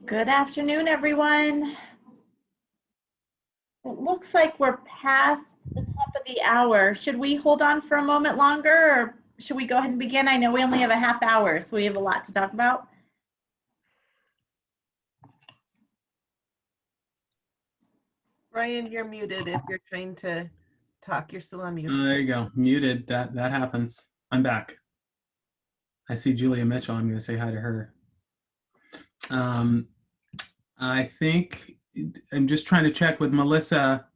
Good afternoon, everyone. It looks like we're past the top of the hour. Should we hold on for a moment longer, or should we go ahead and begin? I know we only have a half hour, so we have a lot to talk about. Brian, you're muted if you're trying to talk. You're still on mute. There you go. Muted. That happens. I'm back. I see Julia Mitchell. I'm going to say hi to her. I think I'm just trying to check with Melissa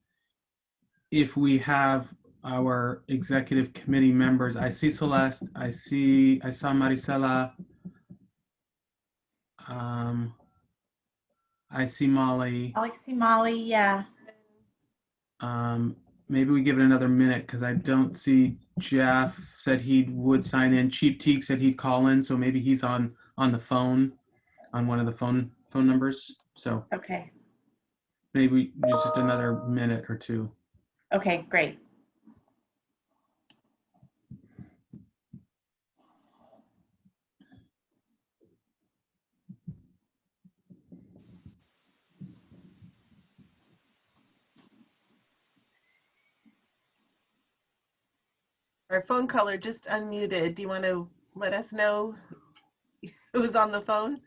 if we have our executive committee members. I see Celeste. I saw Maricela. I see Molly. I see Molly, yeah. Maybe we give it another minute because I don't see Jeff said he would sign in. Chief Teague said he'd call in, so maybe he's on the phone, on one of the phone numbers. So okay, maybe just another minute or two. Okay, great. Our phone caller just unmuted. Do you want to let us know who's on the phone?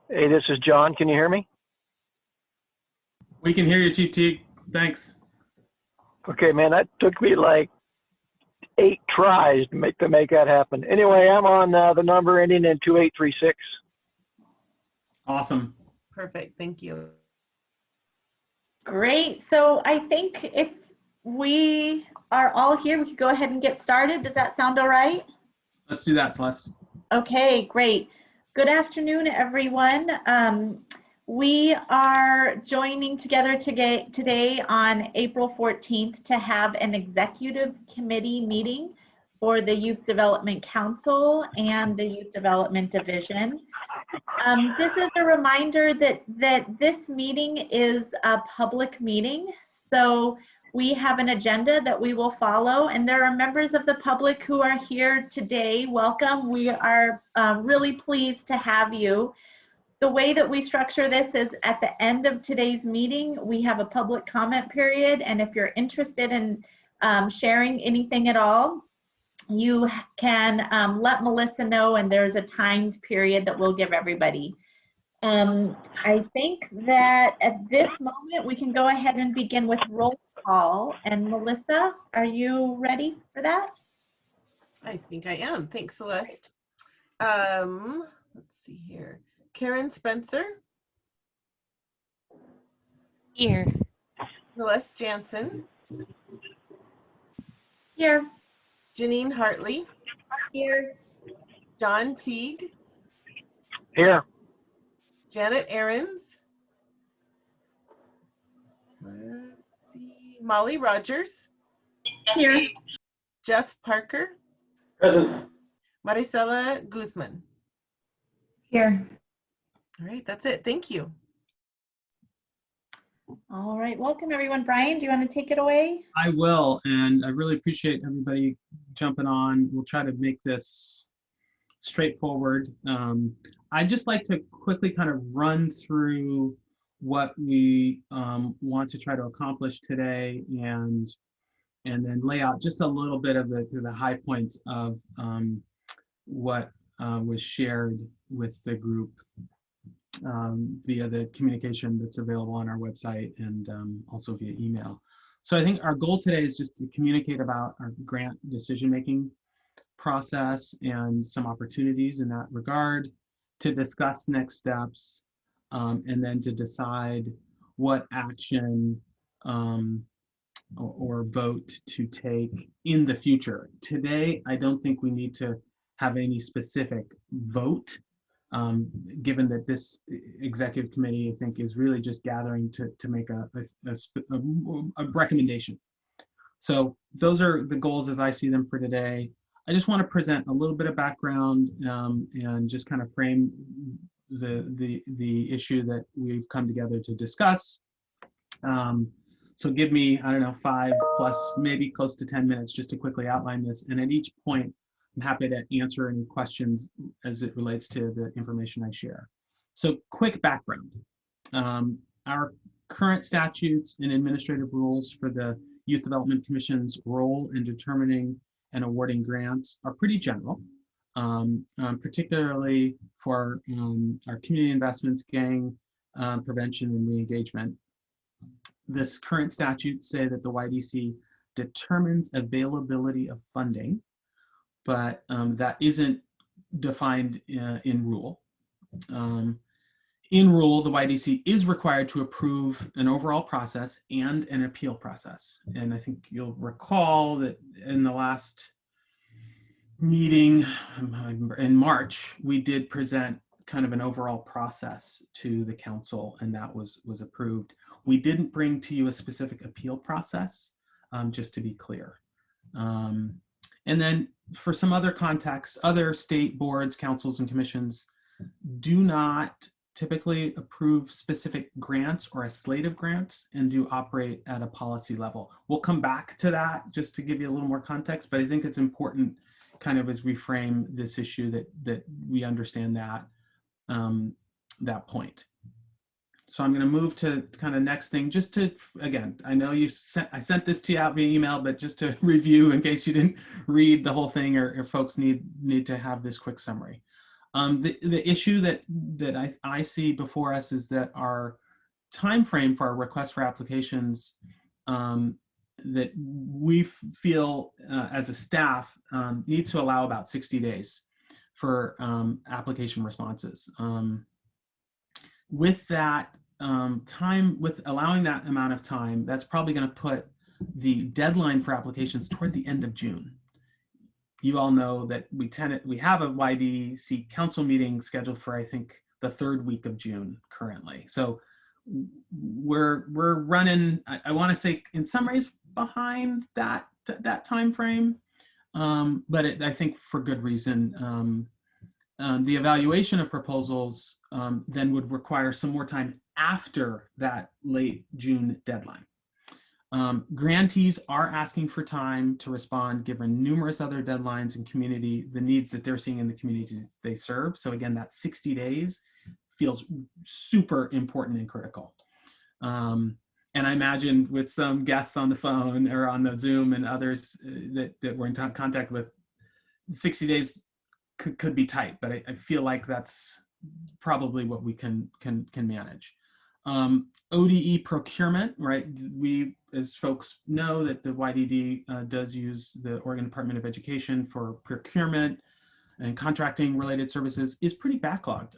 Hey, this is John. Can you hear me? We can hear you, Chief Teague. Thanks. Okay, man, that took me like 8 tries to make that happen. Anyway, I'm on the number ending in 2836. Awesome. Perfect. Thank you. Great. So I think if we are all here, we could go ahead and get started. Does that sound all right? Let's do that, Celeste. Okay, great. Good afternoon, everyone. We are joining together today on April 14th to have an executive committee meeting for the Youth Development Council and the Youth Development Division. This is a reminder that this meeting is a public meeting. So we have an agenda that we will follow, and there are members of the public who are here today. Welcome. We are really pleased to have you. The way that we structure this is at the end of today's meeting, we have a public comment period, and if you're interested in sharing anything at all, you can let Melissa know, and there's a timed period that we'll give everybody. I think that at this moment, we can go ahead and begin with roll call. And Melissa, are you ready for that? I think I am. Thanks, Celeste. Let's see here. Karen Spencer. Here. Celeste Jansen. Here. Janine Hartley. Here. John Teague. Here. Janet Ahrens. Let's see. Molly Rogers. Here. Jeff Parker. Present. Maricela Guzman. Here. All right, that's it. Thank you. All right, welcome everyone. Brian, do you want to take it away? I will, and I really appreciate everybody jumping on. We'll try to make this straightforward. I'd just like to quickly kind of run through what we want to try to accomplish today, and then lay out just a little bit of the high points of what was shared with the group via the communication that's available on our website and also via email. So I think our goal today is just to communicate about our grant decision-making process and some opportunities in that regard, to discuss next steps, and then to decide what action or vote to take in the future. Today, I don't think we need to have any specific vote, given that this executive committee, I think, is really just gathering to make a recommendation. So those are the goals as I see them for today. I just want to present a little bit of background and just kind of frame the issue that we've come together to discuss. So give me, I don't know, 5 plus maybe close to 10 minutes just to quickly outline this. And at each point, I'm happy to answer any questions as it relates to the information I share. So quick background. Our current statutes and administrative rules for the Youth Development Commission's role in determining and awarding grants are pretty general, particularly for our community investments, gang prevention, and re-engagement. This current statute say that the YDC determines availability of funding, but that isn't defined in rule. In rule, the YDC is required to approve an overall process and an appeal process. And I think you'll recall that in the last meeting in March, we did present kind of an overall process to the council, and that was approved. We didn't bring to you a specific appeal process, just to be clear. And then for some other context, other state boards, councils, and commissions do not typically approve specific grants or a slate of grants and do operate at a policy level. We'll come back to that just to give you a little more context, but I think it's important kind of as we frame this issue that we understand that, that point. So I'm going to move to kind of next thing, just to, again, I know I sent this to you out via email, but just to review in case you didn't read the whole thing or folks need to have this quick summary. The issue that I see before us is that our time frame for our request for applications that we feel as a staff need to allow about 60 days for application responses. With that with allowing that amount of time, that's probably going to put the deadline for applications toward the end of June. You all know that we have a YDC council meeting scheduled for, I think, the 3rd week of June currently. So we're running, I want to say in some ways behind that time frame, but I think for good reason. The evaluation of proposals then would require some more time after that late June deadline. Grantees are asking for time to respond given numerous other deadlines and the needs that they're seeing in the communities they serve. So again, that 60 days feels super important and critical. And I imagine with some guests on the phone or on the Zoom and others that we're in contact with, 60 days could be tight, but I feel like that's probably what we can manage. ODE procurement, right? We, as folks know, that the YDD does use the Oregon Department of Education for procurement and contracting related services, is pretty backlogged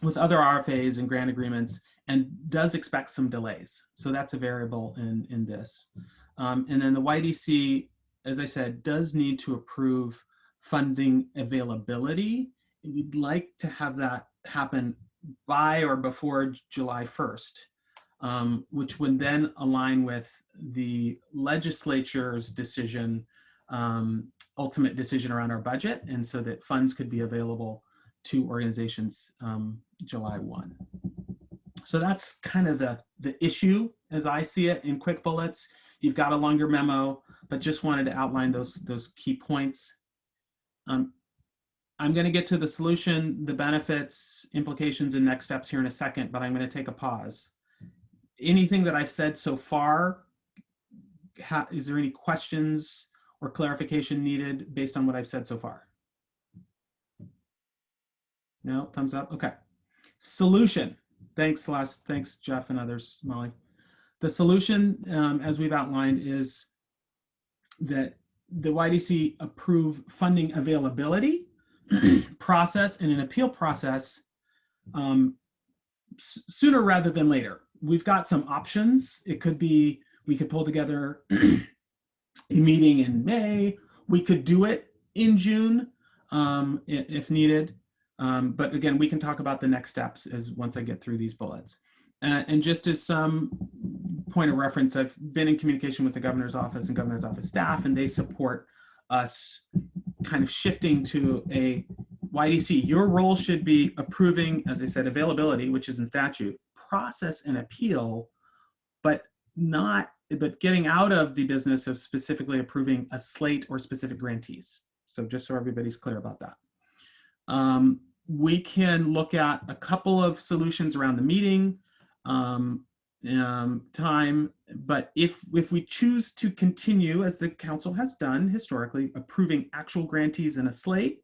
with other RFAs and grant agreements, and does expect some delays. So that's a variable in this. And then the YDC, as I said, does need to approve funding availability. We'd like to have that happen by or before July 1st, which would then align with the legislature's decision, ultimate decision around our budget, and so that funds could be available to organizations July 1. So that's kind of the issue as I see it in quick bullets. You've got a longer memo, but just wanted to outline those key points. I'm going to get to the solution, the benefits, implications, and next steps here in a second, but I'm going to take a pause. Anything that I've said so far, is there any questions or clarification needed based on what I've said so far? No, thumbs up. Okay. Solution. Thanks, Celeste. Thanks, Jeff and others, Molly. The solution, as we've outlined, is that the YDC approve funding availability process and an appeal process sooner rather than later. We've got some options. It could be, we could pull together a meeting in May. We could do it in June if needed. But again, we can talk about the next steps once I get through these bullets. And just as some point of reference, I've been in communication with the governor's office and governor's office staff, and they support us kind of shifting to a YDC. Your role should be approving, as I said, availability, which is in statute, process and appeal, but but getting out of the business of specifically approving a slate or specific grantees. So just so everybody's clear about that. We can look at a couple of solutions around the meeting time, but if we choose to continue, as the council has done historically, approving actual grantees in a slate,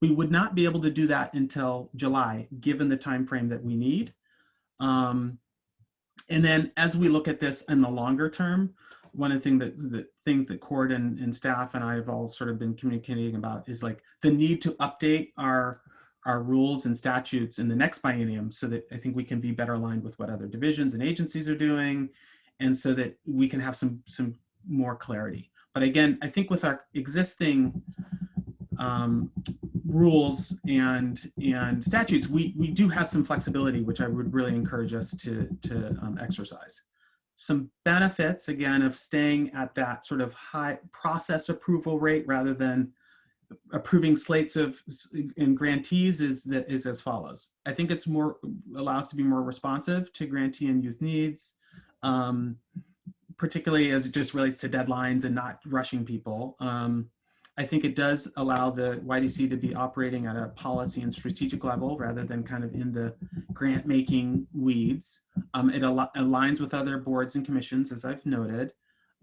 we would not be able to do that until July, given the time frame that we need. And then as we look at this in the longer term, one of the things that Cord and staff and I have all sort of been communicating about is like the need to update our rules and statutes in the next biennium, so that I think we can be better aligned with what other divisions and agencies are doing, and so that we can have some more clarity. But again, I think with our existing rules and statutes, we do have some flexibility, which I would really encourage us to exercise. Some benefits, again, of staying at that sort of high process approval rate rather than approving slates and grantees is as follows. I think it's allows to be more responsive to grantee and youth needs, particularly as it just relates to deadlines and not rushing people. I think it does allow the YDC to be operating at a policy and strategic level rather than kind of in the grant making weeds. It aligns with other boards and commissions, as I've noted.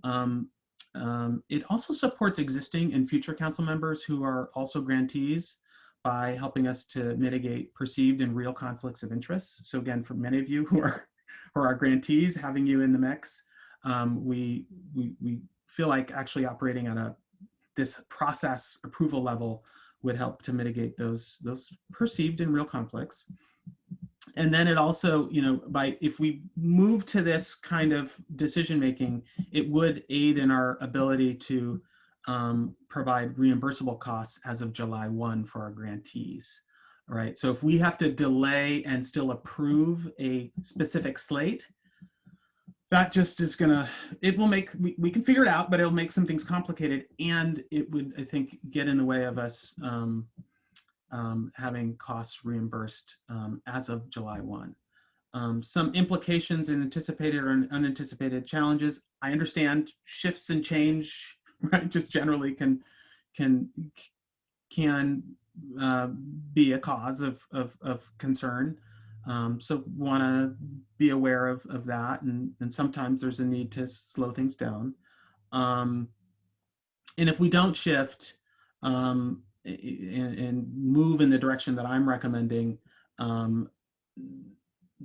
It also supports existing and future council members who are also grantees by helping us to mitigate perceived and real conflicts of interest. So again, for many of you who are grantees, having you in the mix, we feel like actually operating at this process approval level would help to mitigate those perceived and real conflicts. And then it also, if we move to this kind of decision making, it would aid in our ability to provide reimbursable costs as of July 1 for our grantees. All right, so if we have to delay and still approve a specific slate, that just is it will make, we can figure it out, but it'll make some things complicated, and it would, I think, get in the way of us having costs reimbursed as of July 1. Some implications in anticipated or unanticipated challenges. I understand shifts and change, right, just generally can be a cause of concern. So want to be aware of that, and sometimes there's a need to slow things down. And if we don't shift and move in the direction that I'm recommending,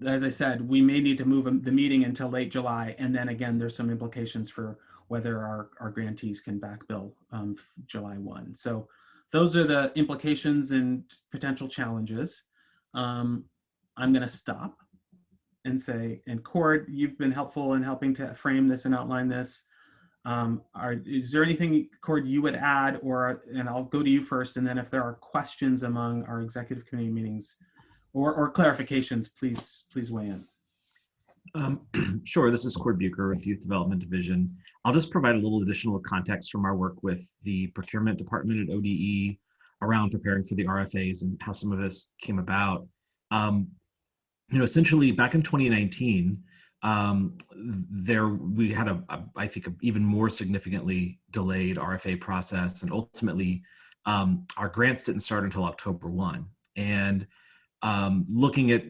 as I said, we may need to move the meeting until late July, and then again, there's some implications for whether our grantees can back bill July 1. So those are the implications and potential challenges. I'm going to stop and say, and Cord, you've been helpful in helping to frame this and outline this. Is there anything, Cord, you would add, and I'll go to you first, and then if there are questions among our executive committee meetings or clarifications, please weigh in. Sure, this is Cord Bucher with Youth Development Division. I'll just provide a little additional context from our work with the procurement department at ODE around preparing for the RFAs and how some of this came about. Essentially back in 2019, we had I think, an even more significantly delayed RFA process, and ultimately our grants didn't start until October 1. And looking at,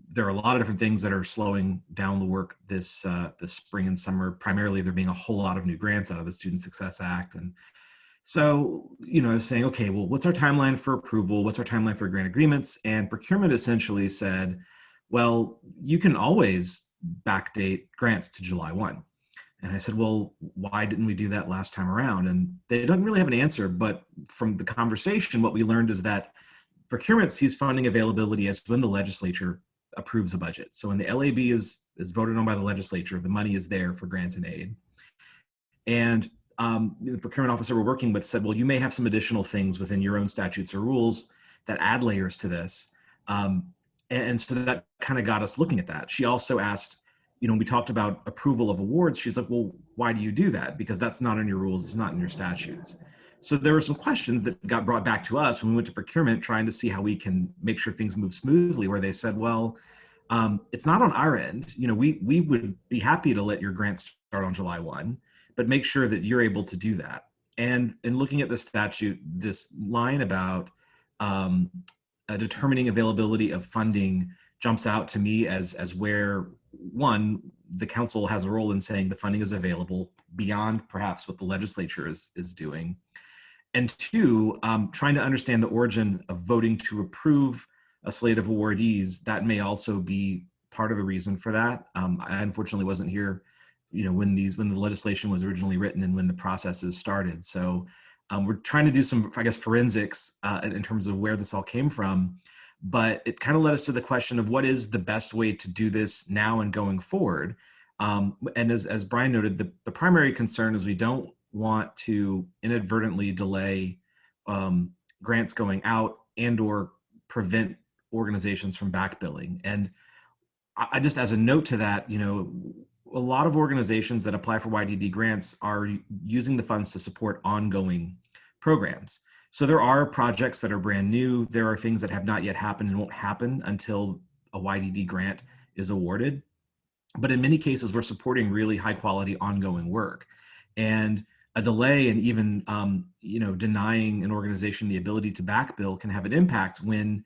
there are a lot of different things that are slowing down the work this spring and summer, primarily there being a whole lot of new grants out of the Student Success Act. And so, I was saying, okay, well, what's our timeline for approval? What's our timeline for grant agreements? And procurement essentially said, well, you can always backdate grants to July 1. And I said, well, why didn't we do that last time around? And they don't really have an answer, but from the conversation, what we learned is that procurement sees funding availability as when the legislature approves a budget. So when the LAB is voted on by the legislature, the money is there for grants and aid. And the procurement officer we're working with said, well, you may have some additional things within your own statutes or rules that add layers to this. And so that kind of got us looking at that. She also asked, when we talked about approval of awards, she's like, well, why do you do that? Because that's not in your rules, it's not in your statutes. So there were some questions that got brought back to us when we went to procurement, trying to see how we can make sure things move smoothly, where they said, well, It's not on our end. We would be happy to let your grant start on July 1, but make sure that you're able to do that. And in looking at the statute, this line about determining availability of funding jumps out to me as where, one, the council has a role in saying the funding is available beyond perhaps what the legislature is doing. And two, trying to understand the origin of voting to approve a slate of awardees. That may also be part of the reason for that. I unfortunately wasn't here, when the legislation was originally written and when the processes started. So we're trying to do some, I guess, forensics in terms of where this all came from. But it kind of led us to the question of what is the best way to do this now and going forward. And as Brian noted, the primary concern is we don't want to inadvertently delay grants going out and or prevent organizations from back billing. And I just, as a note to that, a lot of organizations that apply for YDD grants are using the funds to support ongoing programs. So there are projects that are brand new. There are things that have not yet happened and won't happen until a YDD grant is awarded. But in many cases, we're supporting really high quality ongoing work. And a delay and even denying an organization the ability to back bill can have an impact when,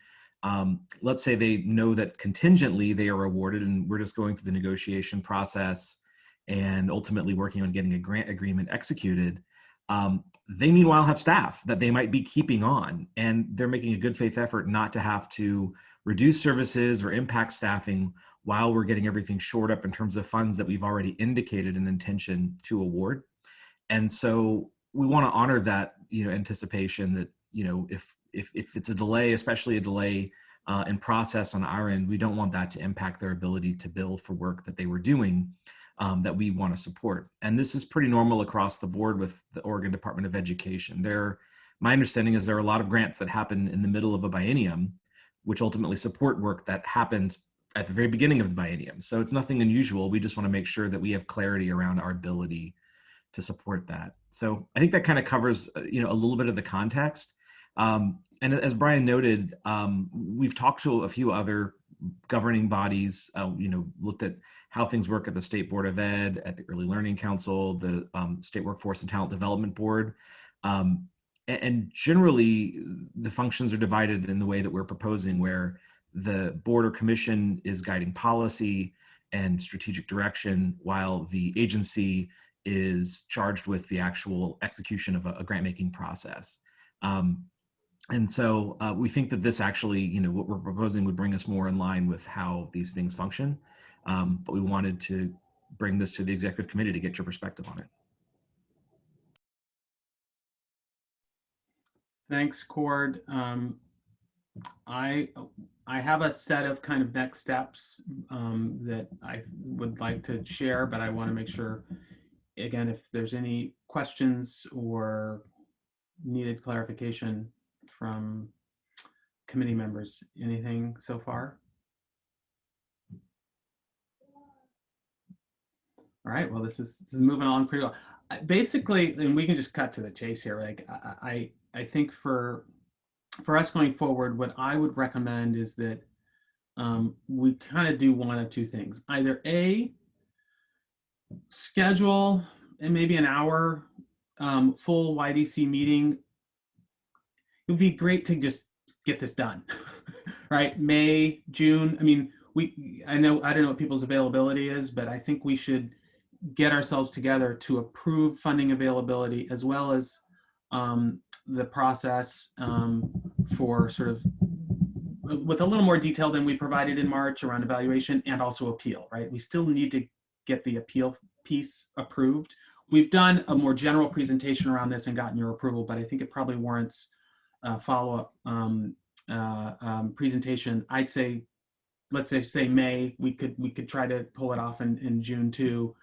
let's say they know that contingently they are awarded and we're just going through the negotiation process and ultimately working on getting a grant agreement executed. They meanwhile have staff that they might be keeping on, and they're making a good faith effort not to have to reduce services or impact staffing while we're getting everything shored up in terms of funds that we've already indicated an intention to award. And so we want to honor that, anticipation that, if it's a delay, especially a delay in process on our end, we don't want that to impact their ability to bill for work that they were doing that we want to support. And this is pretty normal across the board with the Oregon Department of Education. My understanding is there are a lot of grants that happen in the middle of a biennium, which ultimately support work that happened at the very beginning of the biennium. So it's nothing unusual. We just want to make sure that we have clarity around our ability to support that. So I think that kind of covers, a little bit of the context. And as Brian noted, we've talked to a few other governing bodies, looked at how things work at the State Board of Ed, at the Early Learning Council, the State Workforce and Talent Development Board. And generally, the functions are divided in the way that we're proposing, where the board or commission is guiding policy and strategic direction, while the agency is charged with the actual execution of a grant-making process. And so we think that this actually, what we're proposing would bring us more in line with how these things function. But we wanted to bring this to the executive committee to get your perspective on it. Thanks, Cord. I have a set of kind of next steps that I would like to share, but I want to make sure, again, if there's any questions or needed clarification from committee members. Anything so far? All right, well, this is moving along pretty well. Basically, and we can just cut to the chase here. Like I think for us going forward, what I would recommend is that we kind of do one of two things. Either A, schedule and maybe an hour full YDC meeting. It would be great to just get this done, right? May, June. I mean, I don't know what people's availability is, but I think we should get ourselves together to approve funding availability, as well as the process for sort of with a little more detail than we provided in March around evaluation and also appeal, right? We still need to get the appeal piece approved. We've done a more general presentation around this and gotten your approval, but I think it probably warrants a follow-up presentation. I'd say, let's say May. We could try to pull it off in June too,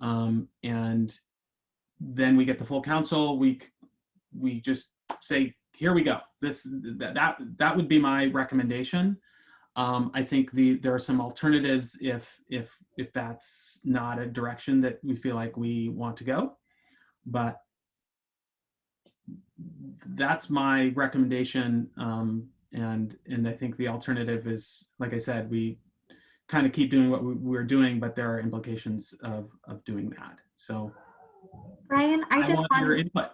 and then we get the full council. We just say, here we go. That would be my recommendation. I think there are some alternatives if that's not a direction that we feel like we want to go, but that's my recommendation. And I think the alternative is, like I said, we kind of keep doing what we're doing, but there are implications of doing that. So Brian, I just want your input.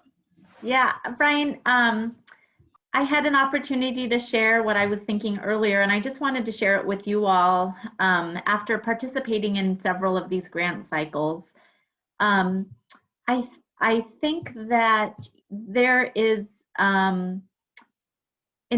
Yeah, Brian, I had an opportunity to share what I was thinking earlier, and I just wanted to share it with you all. After participating in several of these grant cycles, I think that there is, in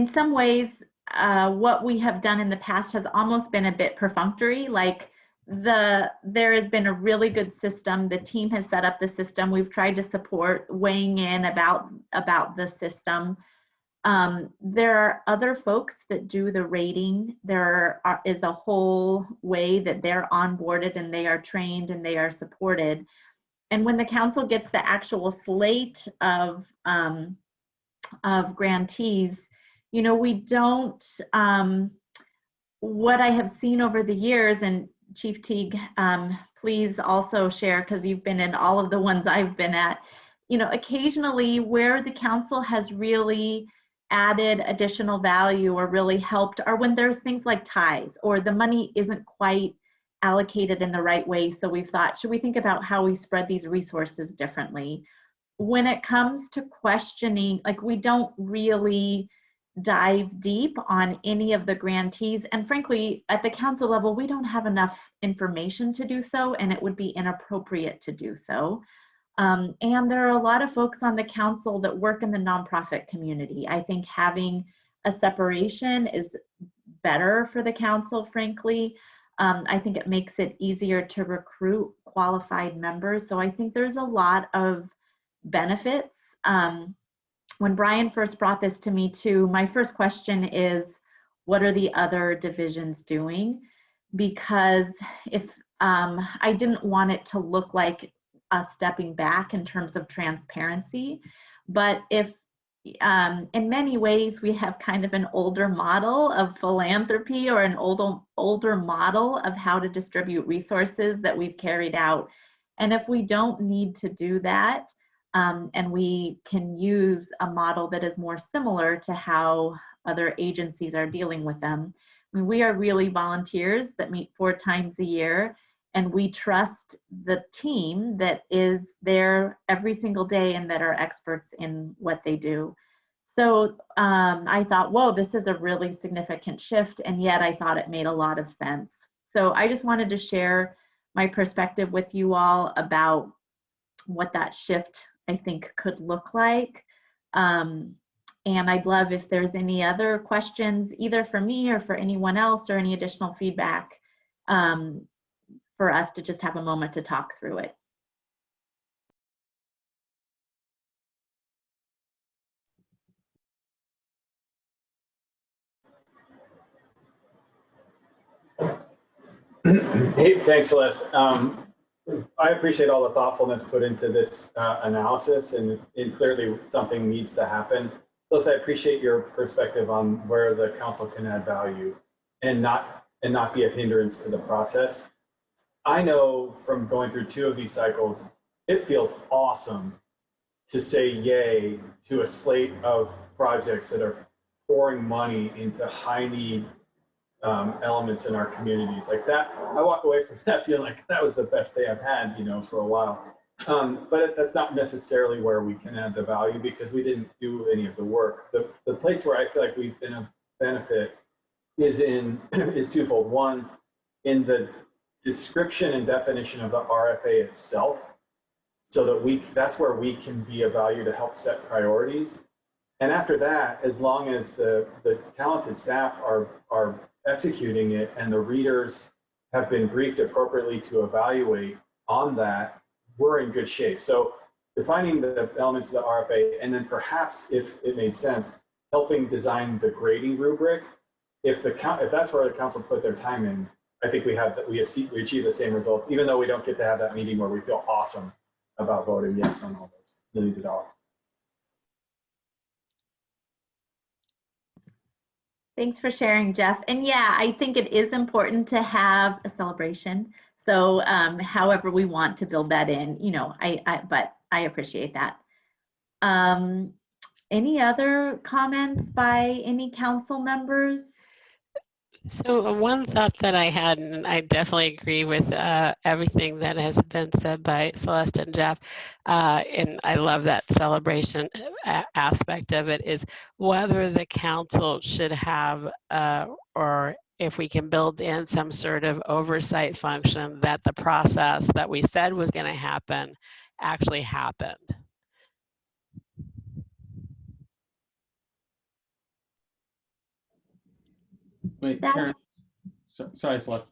some ways, what we have done in the past has almost been a bit perfunctory. Like there has been a really good system. The team has set up the system. We've tried to support weighing in about the system. There are other folks that do the rating. There is a whole way that they're onboarded and they are trained and they are supported. And when the council gets the actual slate of grantees, you know, we don't, what I have seen over the years, and Chief Teague, please also share, because you've been in all of the ones I've been at, you know, occasionally where the council has really added additional value or really helped are when there's things like ties or the money isn't quite allocated in the right way. So we've thought, should we think about how we spread these resources differently? When it comes to questioning, like we don't really dive deep on any of the grantees. And frankly, at the council level, we don't have enough information to do so, and it would be inappropriate to do so. And there are a lot of folks on the council that work in the nonprofit community. I think having a separation is better for the council, frankly. I think it makes it easier to recruit qualified members. So I think there's a lot of benefits. When Brian first brought this to me too, my first question is, what are the other divisions doing? Because if I didn't want it to look like us stepping back in terms of transparency, but if in many ways we have kind of an older model of philanthropy or an older model of how to distribute resources that we've carried out. And if we don't need to do that, and we can use a model that is more similar to how other agencies are dealing with them. I mean, we are really volunteers that meet 4 times a year, and we trust the team that is there every single day and that are experts in what they do. So I thought, whoa, this is a really significant shift, and yet I thought it made a lot of sense. So I just wanted to share my perspective with you all about what that shift I think could look like. And I'd love if there's any other questions, either for me or for anyone else, or any additional feedback for us to just have a moment to talk through it. Hey, thanks, Celeste. I appreciate all the thoughtfulness put into this analysis, and clearly something needs to happen. Celeste, I appreciate your perspective on where the council can add value and not be a hindrance to the process. I know from going through 2 of these cycles, it feels awesome to say yay to a slate of projects that are pouring money into high need elements in our communities. Like that, I walk away from that feeling like that was the best day I've had, you know, for a while. But that's not necessarily where we can add the value, because we didn't do any of the work. The place where I feel like we've been of benefit is twofold. One, in the description and definition of the RFA itself, so that that's where we can be of value to help set priorities. And after that, as long as the talented staff are executing it and the readers have been briefed appropriately to evaluate on that, we're in good shape. So defining the elements of the RFA, and then perhaps, if it made sense, helping design the grading rubric. If that's where the council put their time in, I think we achieve the same results, even though we don't get to have that meeting where we feel awesome about voting yes on all those millions of dollars. Thanks for sharing, Jeff. And yeah, I think it is important to have a celebration. So however we want to build that in, you know, but I appreciate that. Any other comments by any council members? So one thought that I had, and I definitely agree with everything that has been said by Celeste and Jeff, and I love that celebration aspect of it, is whether the council should have, or if we can build in some sort of oversight function that the process that we said was going to happen actually happened. Wait, That- Karen. Sorry, Celeste.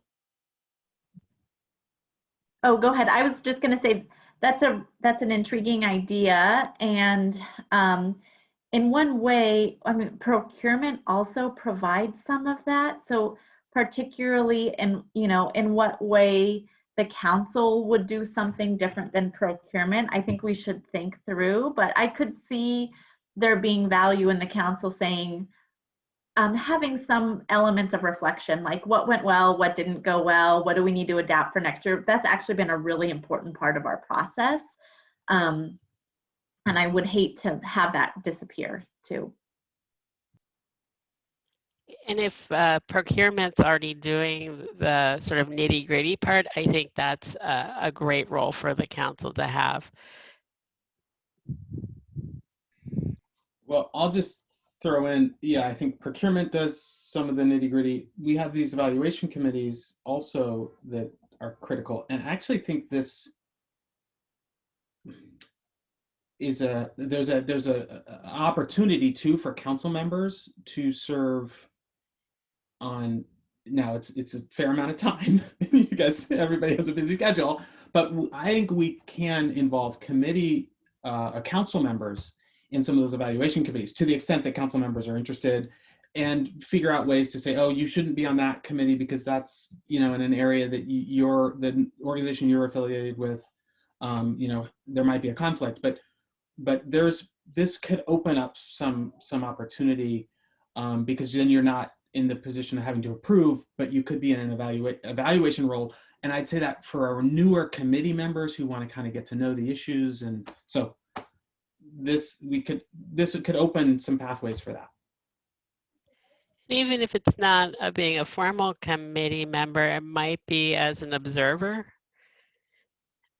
Oh, go ahead. I was just going to say that's an intriguing idea, and in one way, I mean, procurement also provides some of that. So particularly in what way the council would do something different than procurement, I think we should think through. But I could see there being value in the council saying, having some elements of reflection, like what went well, what didn't go well, what do we need to adapt for next year. That's actually been a really important part of our process. And I would hate to have that disappear too. And if procurement's already doing the sort of nitty-gritty part, I think that's a great role for the council to have. Well, I'll just throw in, yeah, I think procurement does some of the nitty gritty. We have these evaluation committees also that are critical. And I actually think this is there's a opportunity too for council members to serve on, now it's a fair amount of time. You guys, everybody has a busy schedule, but I think we can involve committee, council members in some of those evaluation committees to the extent that council members are interested, and figure out ways to say, oh, you shouldn't be on that committee because that's, in an area that the organization you're affiliated with, there might be a conflict, but this could open up some opportunity, because then you're not in the position of having to approve, but you could be in an evaluation role. And I'd say that for our newer committee members who want to kind of get to know the issues, and so this could open some pathways for that. Even if it's not being a formal committee member, it might be as an observer.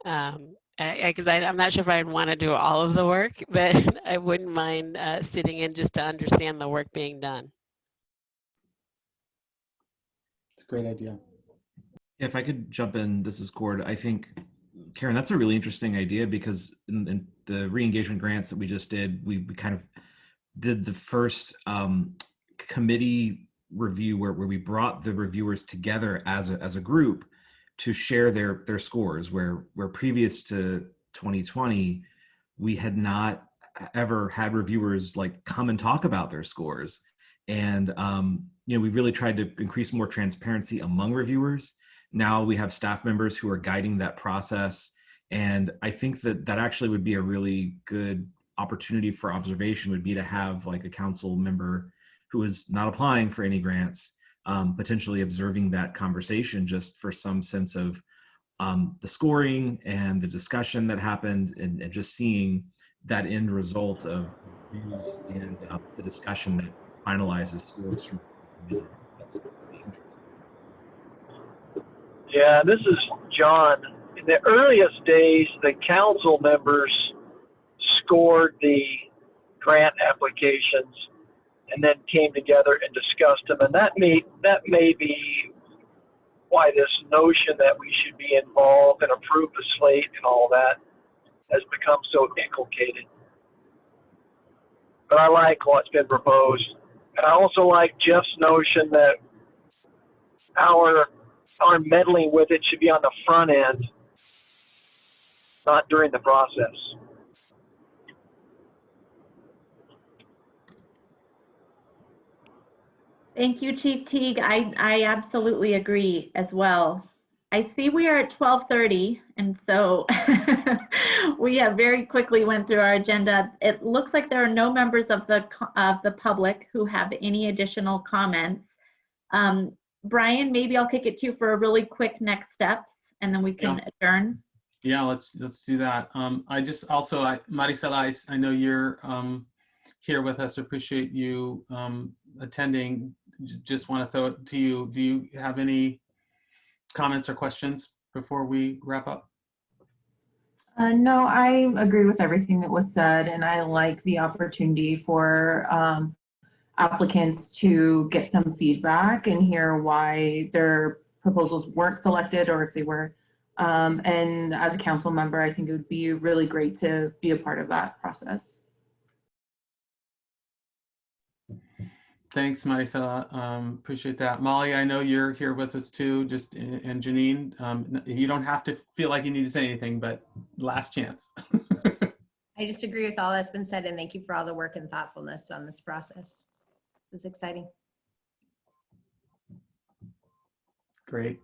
Because I'm not sure if I'd want to do all of the work, but I wouldn't mind sitting in just to understand the work being done. It's a great idea. If I could jump in, this is Cord. I think, Karen, that's a really interesting idea, because in the re-engagement grants that we just did, we kind of did the first committee review where we brought the reviewers together as a group to share their scores, where previous to 2020, we had not ever had reviewers like come and talk about their scores. And we really tried to increase more transparency among reviewers. Now we have staff members who are guiding that process. And I think that actually would be a really good opportunity for observation, would be to have like a council member who is not applying for any grants, potentially observing that conversation just for some sense of the scoring and the discussion that happened, and just seeing that end result of reviews and the discussion that finalizes scores from the committee. That's really interesting. Yeah, this is John. In the earliest days, the council members scored the grant applications and then came together and discussed them. And that may be why this notion that we should be involved and approve the slate and all that has become so inculcated. But I like what's been proposed. And I also like Jeff's notion that our meddling with it should be on the front end, not during the process. Thank you, Chief Teague. I absolutely agree as well. I see we are at 12:30, and so we have very quickly went through our agenda. It looks like there are no members of the public who have any additional comments. Brian, maybe I'll kick it to you for a really quick next steps, and then we can adjourn. Yeah, let's do that. I just also, Maricela, I know you're here with us. Appreciate you attending. just want to throw it to you. Do you have any comments or questions before we wrap up? No, I agree with everything that was said, and I like the opportunity for applicants to get some feedback and hear why their proposals weren't selected or if they were. And as a council member, I think it would be really great to be a part of that process. Thanks, Maricela. Appreciate that. Molly, I know you're here with us too, and Janine. You don't have to feel like you need to say anything, but last chance. I just agree with all that's been said, and thank you for all the work and thoughtfulness on this process. This is exciting. Great.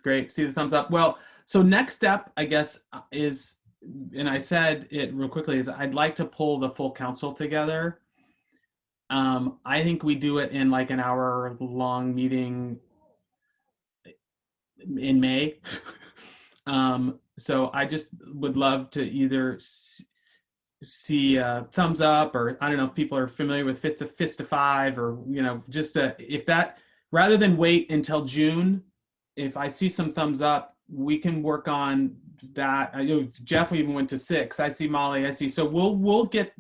Great. See the thumbs up. Well, so next step, I guess, is, and I said it real quickly, is I'd like to pull the full council together. I think we do it in like an hour-long meeting in May. So I just would love to either see a thumbs up, or I don't know if people are familiar with fist to five, or, you know, just if that, rather than wait until June, if I see some thumbs up, we can work on that. I know Jeff even went to 6. I see Molly. I see. So we'll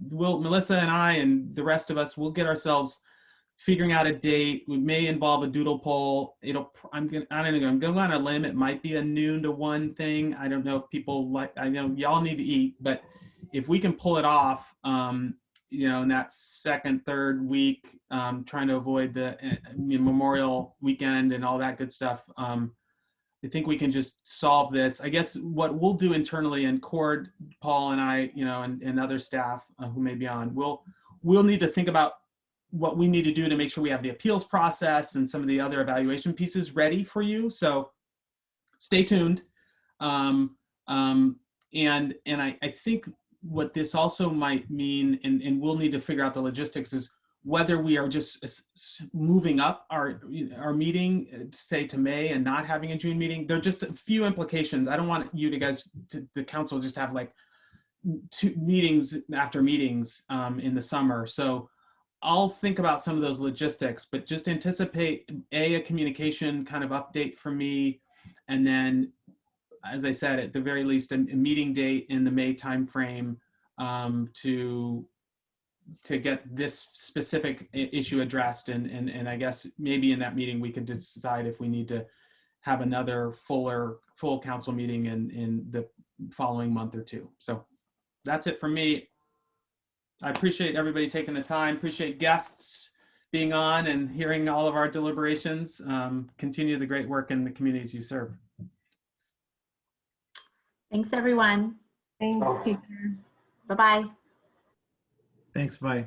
Melissa and I and the rest of us, we'll get ourselves figuring out a date. We may involve a doodle poll. I'm going on a limb. It might be a noon to 1 thing. I don't know if people like, I know y'all need to eat, but if we can pull it off, you know, in that second, third week, trying to avoid the Memorial weekend and all that good stuff. I think we can just solve this. I guess what we'll do internally, and Cord, Paul, and I, you know, and other staff who may be on, we'll need to think about what we need to do to make sure we have the appeals process and some of the other evaluation pieces ready for you. So stay tuned. And I think what this also might mean, and we'll need to figure out the logistics, is whether we are just moving up our meeting, say, to May and not having a June meeting. There are just a few implications. I don't want you to guys, the council, just have like 2 meetings after meetings in the summer. So I'll think about some of those logistics, but just anticipate a communication kind of update from me. And then, as I said, at the very least, a meeting date in the May timeframe to get this specific issue addressed. And I guess maybe in that meeting, we could decide if we need to have another full council meeting in the following month or 2. So that's it for me. I appreciate everybody taking the time, appreciate guests being on and hearing all of our deliberations. Continue the great work in the communities you serve. Thanks, everyone. Thanks, teacher. Bye-bye. Thanks, bye.